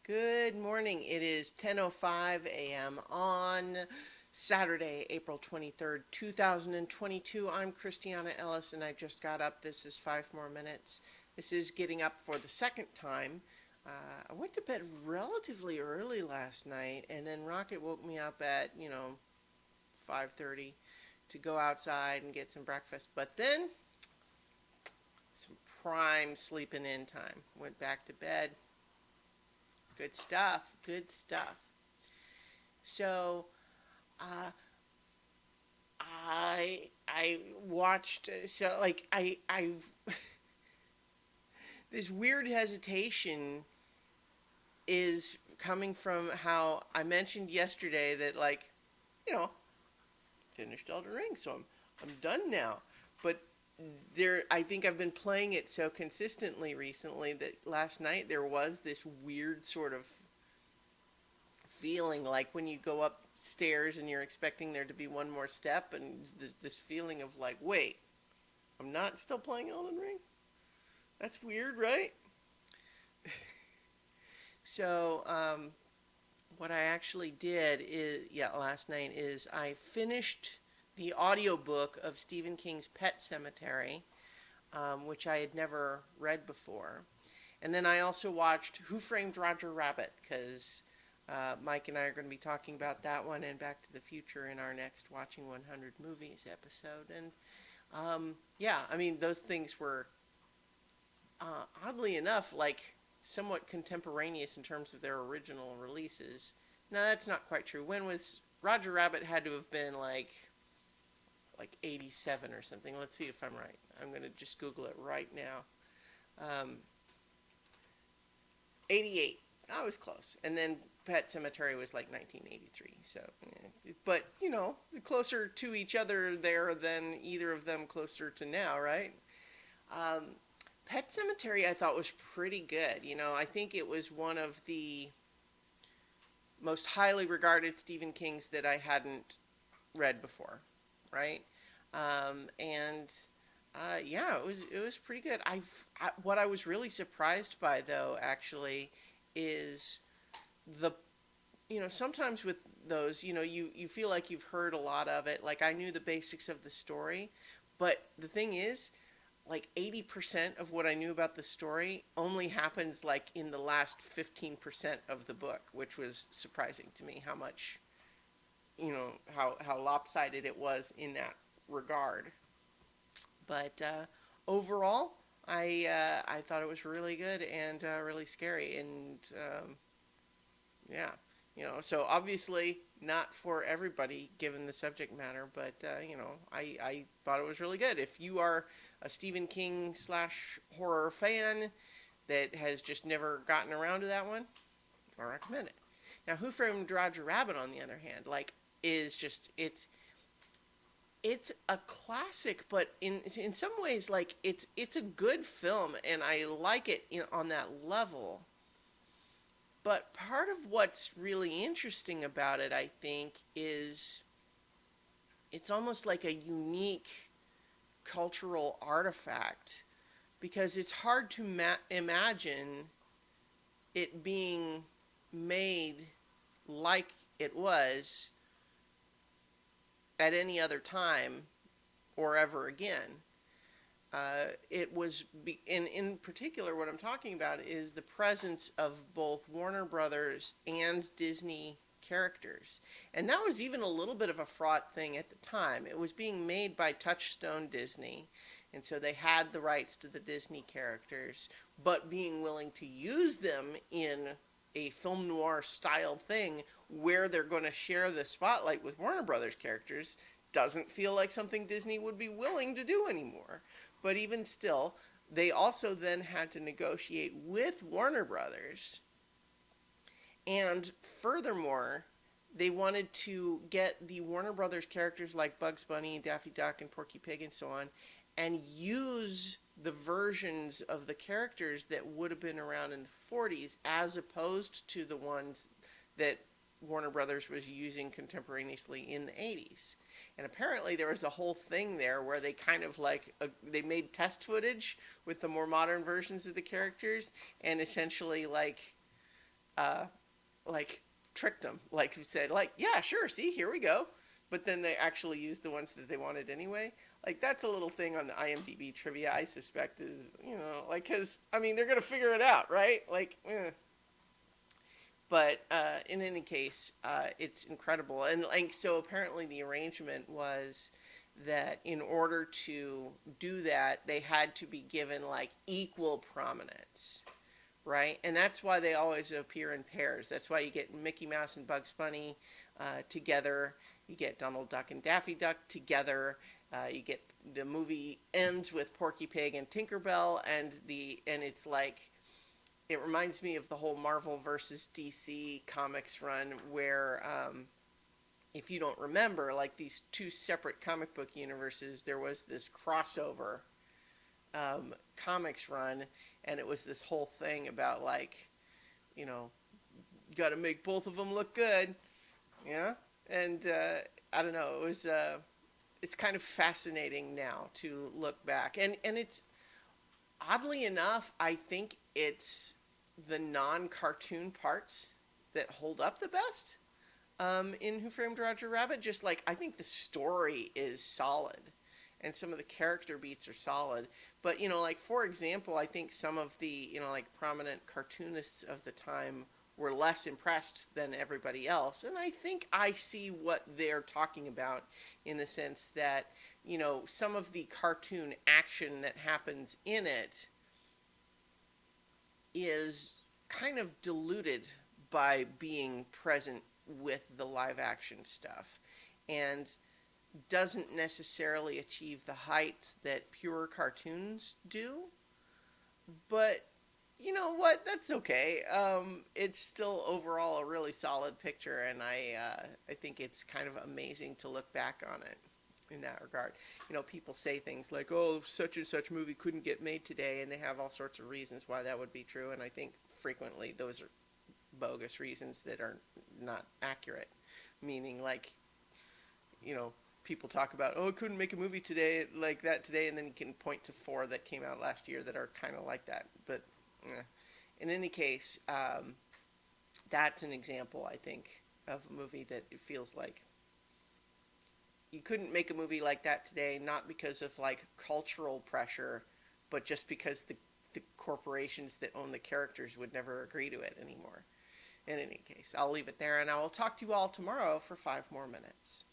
Good morning. It is 10:05 a.m. on Saturday, April 23rd, 2022. I'm Christiana Ellis and I just got up. This is 5 more minutes. This is getting up for the second time. I went to bed relatively early last night and then Rocket woke me up at, 5:30 to go outside and get some breakfast. But then some prime sleeping in time. Went back to bed. Good stuff. Good stuff. So, uh, I watched I've this weird hesitation is coming from how I mentioned yesterday that you know finished Elden Ring, so I'm done now. But there, I think I've been playing it so consistently recently that last night there was this weird sort of feeling like when you go upstairs and you're expecting there to be one more step, and this feeling of like, wait, I'm not still playing Elden Ring? That's weird, right? So, what I actually did is, yeah, last night is I finished the audiobook of Stephen King's Pet Cemetery, which I had never read before. And then I also watched Who Framed Roger Rabbit because Mike and I are going to be talking about that one and Back to the Future in our next Watching 100 Movies episode. And yeah, I mean, those things were oddly enough somewhat contemporaneous in terms of their original releases. No, that's not quite true. When was Roger Rabbit had to have been like 87 or something. Let's see if I'm right. I'm going to just Google it right now. 88. I was close. And then Pet Cemetery was like 1983. So, but closer to each other there than either of them closer to now, right? Um, Pet Cemetery I thought was pretty good. I think it was one of the most highly regarded Stephen King's that I hadn't read before, right? And yeah, it was pretty good. What I was really surprised by though actually is the sometimes with those you feel like you've heard a lot of it. Like I knew the basics of the story, but the thing is like 80% of what I knew about the story only happens like in the last 15% of the book, which was surprising to me how much how lopsided it was in that regard. But overall, I thought it was really good and really scary, and yeah, so obviously not for everybody given the subject matter, but I thought it was really good. If you are a Stephen King slash horror fan that has just never gotten around to that one, I recommend it. Now, Who Framed Roger Rabbit, on the other hand, is just it's a classic, but in some ways, it's a good film, and I like it on that level. But part of what's really interesting about it, I think, is it's almost like a unique cultural artifact because it's hard to imagine it being made like it was at any other time or ever again. It was, in particular, what I'm talking about is the presence of both Warner Brothers and Disney characters. And that was even a little bit of a fraught thing at the time. It was being made by Touchstone Disney, and so they had the rights to the Disney characters, but being willing to use them in a film noir style thing where they're going to share the spotlight with Warner Brothers characters doesn't feel like something Disney would be willing to do anymore. But even still, they also then had to negotiate with Warner Brothers. And furthermore, they wanted to get the Warner Brothers characters like Bugs Bunny and Daffy Duck and Porky Pig and so on and use the versions of the characters that would have been around in the 40s as opposed to the ones that Warner Brothers was using contemporaneously in the 80s. And apparently there was a whole thing there where they kind of they made test footage with the more modern versions of the characters and essentially uh, like tricked them. Like you said, like, yeah, sure, see, here we go. But then they actually used the ones that they wanted anyway. Like that's a little thing on the IMDb trivia. I suspect is like because I mean they're gonna figure it out, right? Like, but in any case, it's incredible. And like so, apparently the arrangement was that in order to do that, they had to be given like equal prominence, right? And that's why they always appear in pairs. That's why you get Mickey Mouse and Bugs Bunny together. You get Donald Duck and Daffy Duck together. You get the movie ends with Porky Pig and Tinkerbell, and it's like it reminds me of the whole Marvel versus DC comics run where if you don't remember, like these two separate comic book universes, there was this crossover comics run, and it was this whole thing about like, you know, you got to make both of them look good, yeah. And I don't know, it's kind of fascinating now to look back, and it's oddly enough, I think it's the non-cartoon parts that hold up the best in Who Framed Roger Rabbit. Just like I think the story is solid, and some of the character beats are solid. But like for example, I think some of the like prominent cartoonists of the time were less impressed than everybody else, and I think I see what they're talking about in the sense that some of the cartoon action that happens in it is kind of diluted by being present with the live action stuff and doesn't necessarily achieve the heights that pure cartoons do. But you know what? That's okay. It's still overall a really solid picture, and I think it's kind of amazing to look back on it in that regard. People say things like, "Oh, such and such movie couldn't get made today," and they have all sorts of reasons why that would be true. And I think frequently those are bogus reasons that are not accurate. Meaning, like, you know, people talk about, "Oh, I couldn't make a movie today like that today," and then you can point to four that came out last year that are kind of like that. But in any case, that's an example, I think, of a movie that it feels like you couldn't make a movie like that today, not because of like cultural pressure, but just because the corporations that own the characters would never agree to it anymore. In any case, I'll leave it there, and I will talk to you all tomorrow for 5 more minutes.